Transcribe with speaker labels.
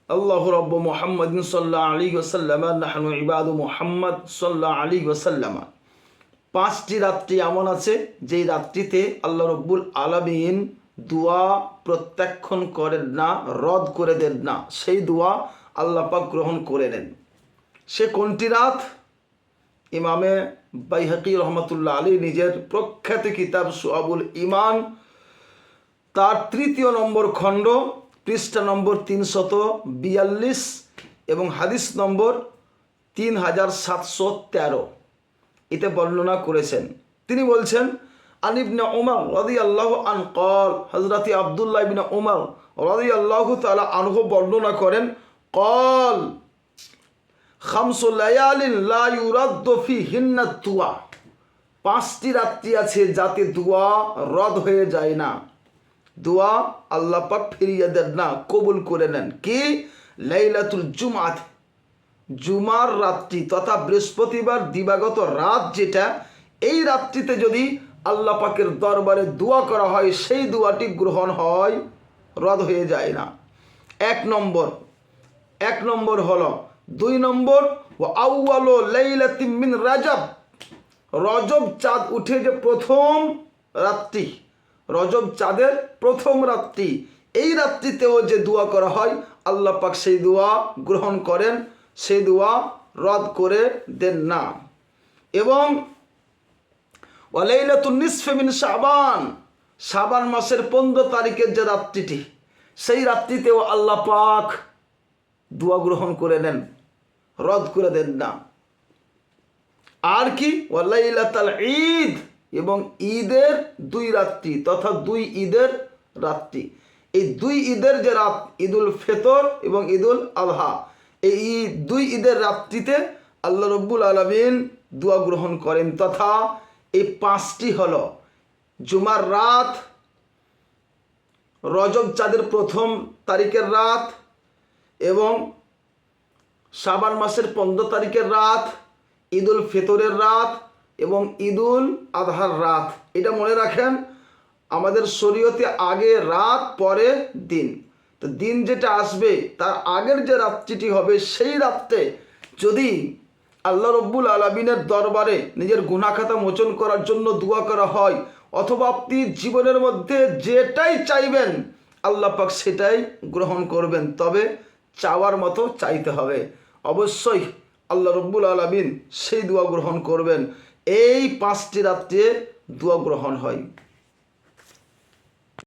Speaker 1: আল্লাহু রাব্বু মুহাম্মাদিন সাল্লাল্লাহু আলাইহি ওয়াসাল্লাম নাহনু ইবাদু মুহাম্মদ সাল্লাল্লাহু আলাইহি ওয়াসাল্লাম। 5টি রাত্রি এমন আছে যেই রাত্রিতে আল্লাহ রব্বুল আলামিন দোয়া প্রত্যাখ্যান করেন না, রদ করে দেন না, সেই দোয়া আল্লাহ পাক গ্রহণ করে নেন। সে কোনটি রাত? ইমামে বাইহাকি রহমতুল্লাহ আলী নিজের প্রখ্যাত কিতাব শুআবুল ঈমান তার 3য় নম্বর খণ্ড পৃষ্ঠা নম্বর 342 এবং হাদিস নম্বর 3713 এতে বর্ণনা করেছেন। তিনি বলছেন, আন ইবনে উমর রাদিয়াল্লাহু আন ক্বাল, হযরত আব্দুল্লাহ ইবনে উমর রাদিয়াল্লাহু তাআলা আনহু বর্ণনা করেন, ক্বাল খামসু লায়ালিন লা ইউরাদ্দু ফিহিন্না দুআ, 5টি রাত্রি আছে যাতে দোয়া রদ হয়ে যায় না, দোয়া আল্লাহ পাক ফিরিয়ে দেন না, কবুল করে নেন। কি? লাইলাতুল জুমআত, জুমার রাত্রি তথা বৃহস্পতিবার দিবাগত রাত যেটা, এই রাত্রিতে যদি আল্লাহ পাকের দরবারে দোয়া করা হয় সেই দোয়াটি গ্রহণ হয়, রদ হয়ে যায় না। এক নম্বর হলো। 2 নম্বর, ওয়া আউয়ালু লাইলাতিন মিন রাজব, রজব চাঁদ উঠে যে প্রথম রাত্রি, রজব চাঁদের প্রথম রাত্রি, এই রাত্রিতেও যে দোয়া করা হয় আল্লাহ পাক সেই দোয়া গ্রহণ করেন, সেই দোয়া রদ করে দেন না। এবং ওয়ালাইলাতুন নিসফি মিন শাবান, শাবান মাসের 15 তারিখের যে রাত্রিটি, সেই রাত্রিতেও আল্লাহ পাক দোয়া গ্রহণ করে নেন, রদ করে দেন না। আর কি? ওয়ালাইলাতুল ঈদ, এবং ঈদের 2 রাত্রি তথা 2 ঈদের রাত্রি, এই 2 ঈদের যে রাত, ঈদুল ফিতর এবং ঈদুল আযহা, এই 2 ঈদের রাত্রিতে আল্লাহ রব্বুল আলামিন দোয়া গ্রহণ করেন। তথা এই 5টি হলো জুমার রাত, রজব চাঁদের প্রথম তারিখের রাত, এবং শাবান মাসের 15 তারিখের রাত, ঈদুল ফিতরের রাত এবং ঈদুল আযহার রাত। এটা মনে রাখেন, আমাদের শরীয়তে আগে রাত, পরে দিন। তো দিন যেটা আসবে তার আগের যে রাত্রিটি হবে, সেই রাত্রে যদি আল্লাহ রব্বুল আলামিনের দরবারে নিজের গুনাহ খাতা মোচন করার জন্য দোয়া করা হয়, অথবা আপনি জীবনের মধ্যে যেটাই চাইবেন আল্লাহ পাক সেটাই গ্রহণ করবেন। তবে চাওয়ার মতো চাইতে হবে, অবশ্যই আল্লাহ রব্বুল আলামিন সেই দোয়া গ্রহণ করবেন। এই 5টি রাত্রে দোয়া গ্রহণ হয়।